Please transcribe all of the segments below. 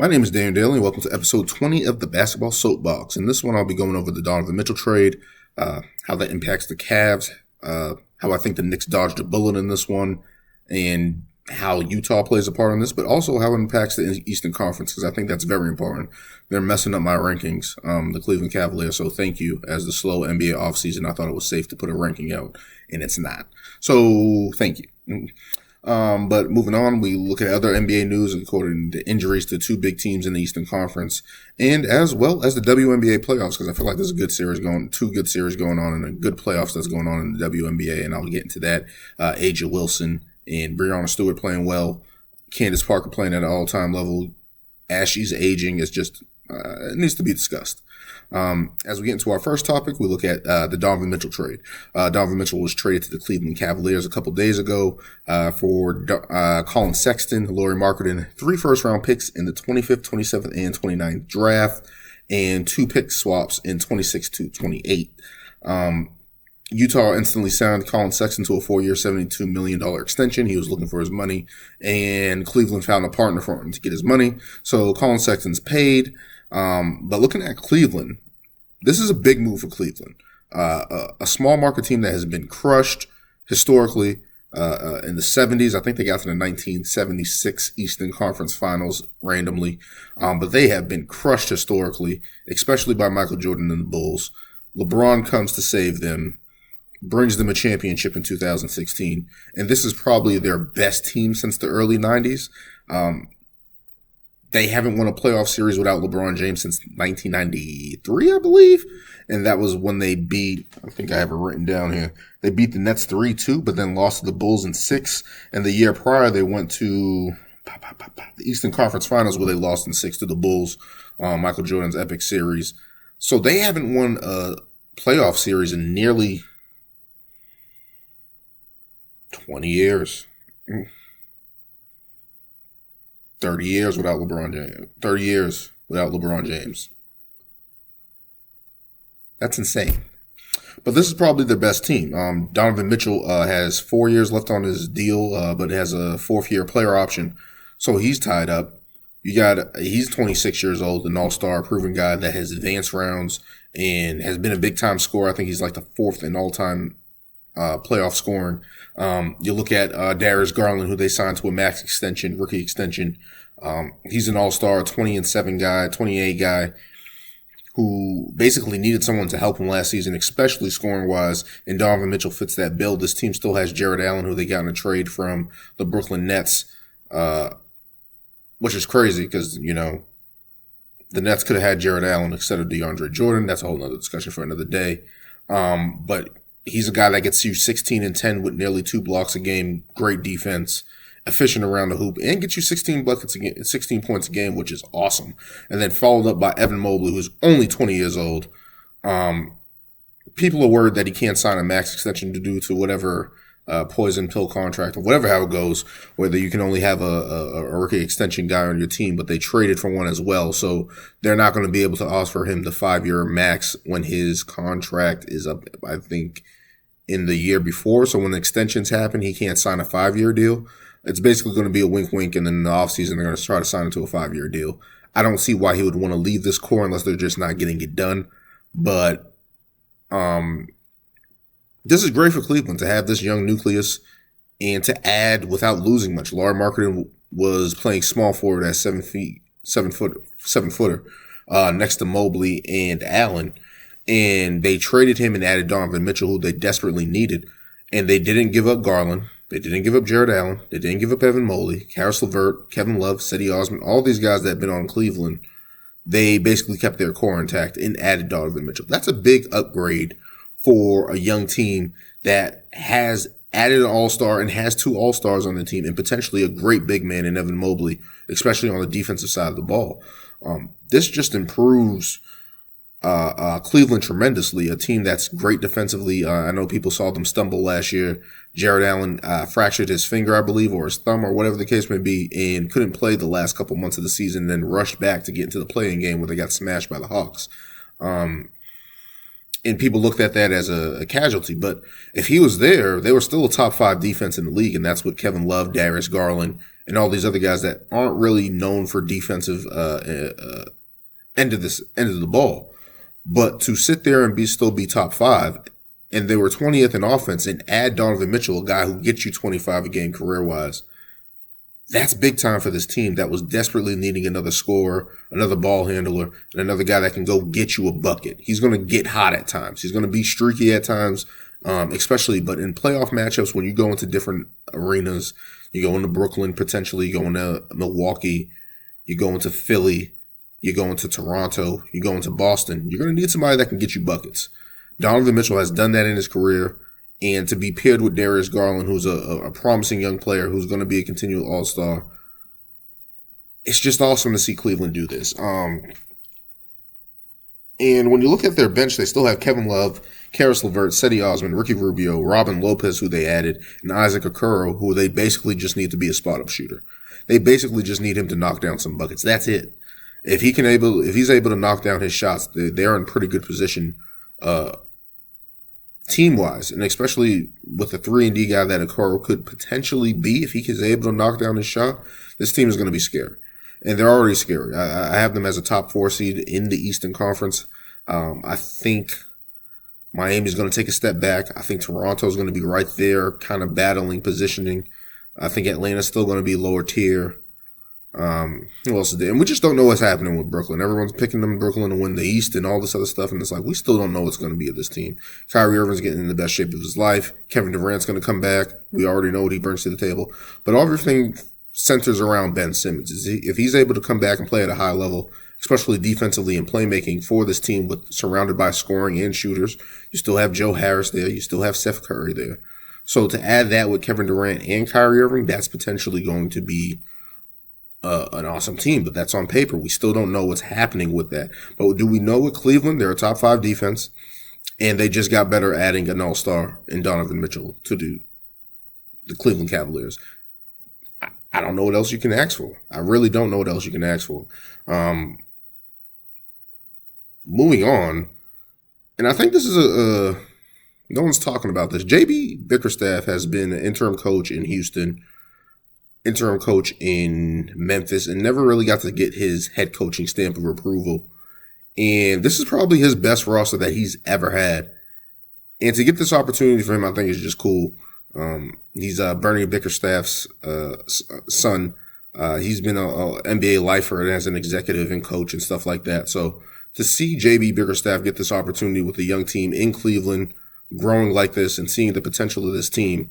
My name is Darren Daly, and welcome to episode 20 of the Basketball Soapbox. In this one, I'll be going over the Donovan Mitchell trade, how that impacts the Cavs, how I think the Knicks dodged a bullet in this one, and how Utah plays a part in this, but also how it impacts the Eastern Conference, because I think that's very important. They're messing up my rankings, the Cleveland Cavaliers, so thank you. As the slow NBA offseason, I thought it was safe to put a ranking out, and it's not. So, thank you. But moving on, we look at other NBA news according to injuries to two big teams in the Eastern Conference, and as well as the WNBA playoffs, because I feel like there's two good series going on, and a good playoffs that's going on in the WNBA, and I'll get into that. Aja Wilson and Breonna Stewart playing well, Candace Parker playing at an all-time level. As she's aging, is just it needs to be discussed. As we get into our first topic, we look at the Donovan Mitchell trade. Donovan Mitchell was traded to the Cleveland Cavaliers a couple days ago for Colin Sexton, Lauri Markkanen, 3 first-round picks in the 25th, 27th, and 29th draft, and 2 pick swaps in 26 to 28. Utah instantly signed Colin Sexton to a 4-year, $72 million extension. He was looking for his money, and Cleveland found a partner for him to get his money. So Colin Sexton's paid. But looking at Cleveland, this is a big move for Cleveland. A small market team that has been crushed historically in the 70s. I think they got to the 1976 Eastern Conference Finals randomly. But they have been crushed historically, especially by Michael Jordan and the Bulls. LeBron comes to save them, brings them a championship in 2016, and this is probably their best team since the early 90s. They haven't won a playoff series without LeBron James since 1993, I believe. And that was when they beat, I think I have it written down here, they beat the Nets 3-2, but then lost to the Bulls in 6. And the year prior, they went to the Eastern Conference Finals where they lost in 6 to the Bulls, Michael Jordan's epic series. So they haven't won a playoff series in nearly 20 years. 30 years without LeBron James. 30 years without LeBron James. That's insane. But this is probably their best team. Donovan Mitchell has 4 years left on his deal, but has a 4th-year player option. So he's tied up. He's 26 years old, an all-star, proven guy that has advanced rounds and has been a big-time scorer. I think he's like the 4th in all-time playoff scoring. You look at Darius Garland, who they signed to a max extension, rookie extension. He's an all-star, 20-7 guy, 28 guy, who basically needed someone to help him last season, especially scoring-wise, and Donovan Mitchell fits that bill. This team still has Jared Allen, who they got in a trade from the Brooklyn Nets, which is crazy because, the Nets could have had Jared Allen instead of DeAndre Jordan. That's a whole other discussion for another day. But he's a guy that gets you 16 and 10 with nearly 2 blocks a game, great defense, efficient around the hoop, and gets you 16 points a game, which is awesome. And then followed up by Evan Mobley, who's only 20 years old. People are worried that he can't sign a max extension due to whatever poison pill contract or whatever how it goes, whether you can only have a rookie extension guy on your team, but they traded for one as well. So they're not going to be able to offer him the 5-year max when his contract is up, I think, in the year before. So when the extensions happen, he can't sign a 5-year deal. It's basically going to be a wink-wink, and then in the offseason, they're going to try to sign him to a 5-year deal. I don't see why he would want to leave this core unless they're just not getting it done. But this is great for Cleveland to have this young nucleus and to add without losing much. Lauri Markkanen was playing small forward at 7 footer, next to Mobley and Allen. And they traded him and added Donovan Mitchell, who they desperately needed. And they didn't give up Garland. They didn't give up Jared Allen. They didn't give up Evan Mobley, Karis LeVert, Kevin Love, Cedi Osman, all these guys that have been on Cleveland. They basically kept their core intact and added Donovan Mitchell. That's a big upgrade for a young team that has added an all-star and has 2 all-stars on the team and potentially a great big man in Evan Mobley, especially on the defensive side of the ball. This just improves Cleveland tremendously, a team that's great defensively. I know people saw them stumble last year. Jared Allen fractured his finger, I believe, or his thumb, or whatever the case may be, and couldn't play the last couple months of the season, and then rushed back to get into the play-in game where they got smashed by the Hawks. And people looked at that as a casualty. But if he was there, they were still a top 5 defense in the league, and that's with Kevin Love, Darius Garland, and all these other guys that aren't really known for defensive end of the ball. But to sit there and still be top 5, and they were 20th in offense, and add Donovan Mitchell, a guy who gets you 25 a game career-wise, that's big time for this team that was desperately needing another scorer, another ball handler, and another guy that can go get you a bucket. He's going to get hot at times. He's going to be streaky at times, especially, but in playoff matchups, when you go into different arenas, you go into Brooklyn, potentially, you go into Milwaukee, you go into Philly, you go into Toronto, you go into Boston, you're going to need somebody that can get you buckets. Donovan Mitchell has done that in his career, and to be paired with Darius Garland, who's a promising young player who's going to be a continual all-star, it's just awesome to see Cleveland do this. And when you look at their bench, they still have Kevin Love, Karis LeVert, Cedi Osman, Ricky Rubio, Robin Lopez, who they added, and Isaac Okoro, who they basically just need to be a spot-up shooter. They basically just need him to knock down some buckets. That's it. If he's able to knock down his shots, they're in pretty good position, team-wise, and especially with the 3-and-D guy that Okoro could potentially be. If he is able to knock down his shot, this team is going to be scary. And they're already scary. I have them as a top 4 seed in the Eastern Conference. I think Miami's going to take a step back. I think Toronto's going to be right there, kind of battling positioning. I think Atlanta's still going to be lower tier. Who else is there? And we just don't know what's happening with Brooklyn. Everyone's picking them Brooklyn to win the East and all this other stuff, and it's like we still don't know what's going to be of this team. Kyrie Irving's getting in the best shape of his life. Kevin Durant's going to come back. We already know what he brings to the table. But everything centers around Ben Simmons. If he's able to come back and play at a high level, especially defensively and playmaking for this team surrounded by scoring and shooters, you still have Joe Harris there. You still have Steph Curry there. So to add that with Kevin Durant and Kyrie Irving, that's potentially going to be an awesome team, but that's on paper. We still don't know what's happening with that. But do we know with Cleveland, they're a top 5 defense, and they just got better adding an all-star in Donovan Mitchell to do the Cleveland Cavaliers. I don't know what else you can ask for. I really don't know what else you can ask for. Moving on, and I think this is no one's talking about this. JB Bickerstaff has been an interim coach in Houston, interim coach in Memphis, and never really got to get his head coaching stamp of approval. And this is probably his best roster that he's ever had. And to get this opportunity for him, I think is just cool. He's Bernie Bickerstaff's son. He's been a NBA lifer as an executive and coach and stuff like that. So to see JB Bickerstaff get this opportunity with a young team in Cleveland, growing like this and seeing the potential of this team,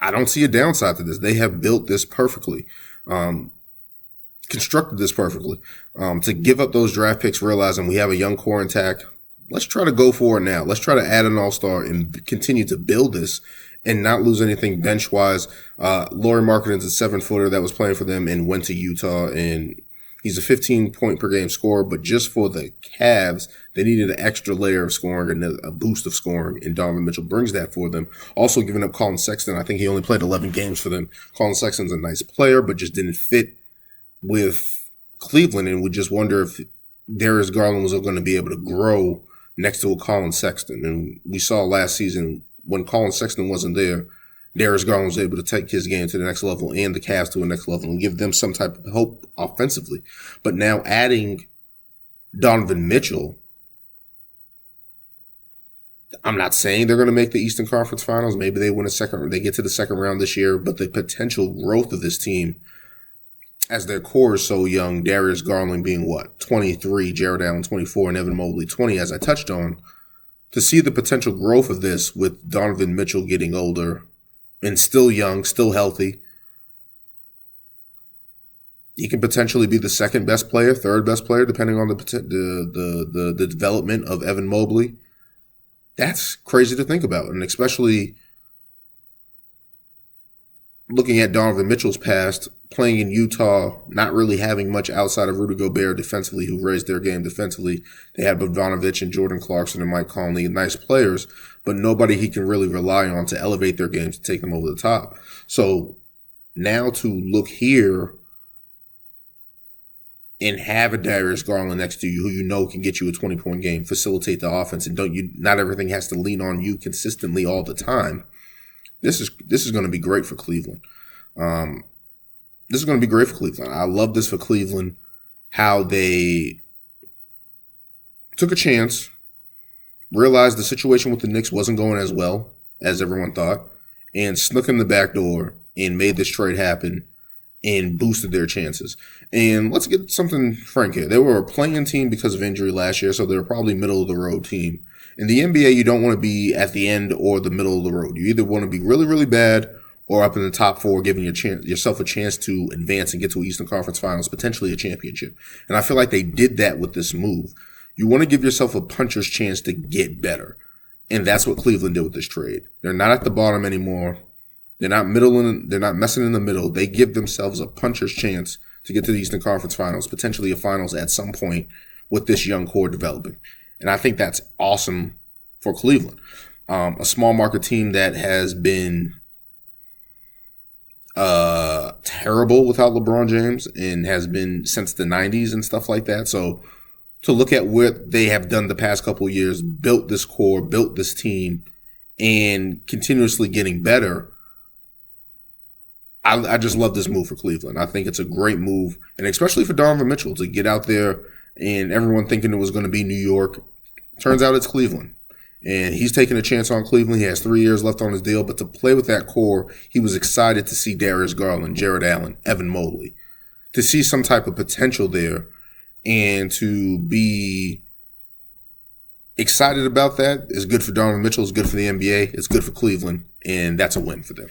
I don't see a downside to this. They have built this perfectly, constructed this perfectly. To give up those draft picks, realizing we have a young core intact, let's try to go for it now. Let's try to add an all-star and continue to build this and not lose anything bench-wise. Lauri Markkanen's a 7-footer that was playing for them and went to Utah, and he's a 15-point-per-game scorer, but just for the Cavs, they needed an extra layer of scoring and a boost of scoring, and Donovan Mitchell brings that for them. Also giving up Colin Sexton. I think he only played 11 games for them. Colin Sexton's a nice player, but just didn't fit with Cleveland, and we just wonder if Darius Garland was going to be able to grow next to a Colin Sexton. And we saw last season when Colin Sexton wasn't there, Darius Garland was able to take his game to the next level and the Cavs to the next level and give them some type of hope offensively. But now adding Donovan Mitchell, I'm not saying they're going to make the Eastern Conference Finals. Maybe they get to the second round this year, but the potential growth of this team, as their core is so young, Darius Garland being 23, Jared Allen 24, and Evan Mobley 20, as I touched on, to see the potential growth of this with Donovan Mitchell getting older and still young, still healthy, he can potentially be the second best player, third best player, depending on the development of Evan Mobley. That's crazy to think about, and especially looking at Donovan Mitchell's past, playing in Utah, not really having much outside of Rudy Gobert defensively, who raised their game defensively. They had Bogdanovich and Jordan Clarkson and Mike Conley, nice players, but nobody he can really rely on to elevate their game to take them over the top. So now to look here and have a Darius Garland next to you who you know can get you a 20-point game, facilitate the offense, and not everything has to lean on you consistently all the time. This is going to be great for Cleveland. This is going to be great for Cleveland. I love this for Cleveland, how they took a chance, realized the situation with the Knicks wasn't going as well as everyone thought, and snuck in the back door and made this trade happen and boosted their chances. And let's get something frank here. They were a playing team because of injury last year, so they're probably middle of the road team. In the NBA, you don't want to be at the end or the middle of the road. You either want to be really, really bad or up in the top four, giving yourself a chance to advance and get to Eastern Conference Finals, potentially a championship. And I feel like they did that with this move. You want to give yourself a puncher's chance to get better. And that's what Cleveland did with this trade. They're not at the bottom anymore. They're not they're not messing in the middle. They give themselves a puncher's chance to get to the Eastern Conference Finals, potentially a finals at some point with this young core developing. And I think that's awesome for Cleveland. A small market team that has been terrible without LeBron James and has been since the 90s and stuff like that. So to look at what they have done the past couple of years, built this core, built this team, and continuously getting better, I just love this move for Cleveland. I think it's a great move, and especially for Donovan Mitchell to get out there and everyone thinking it was going to be New York. Turns out it's Cleveland. And he's taking a chance on Cleveland. He has 3 years left on his deal. But to play with that core, he was excited to see Darius Garland, Jared Allen, Evan Mobley, to see some type of potential there and to be excited about that is good for Donovan Mitchell. It's good for the NBA. It's good for Cleveland. And that's a win for them.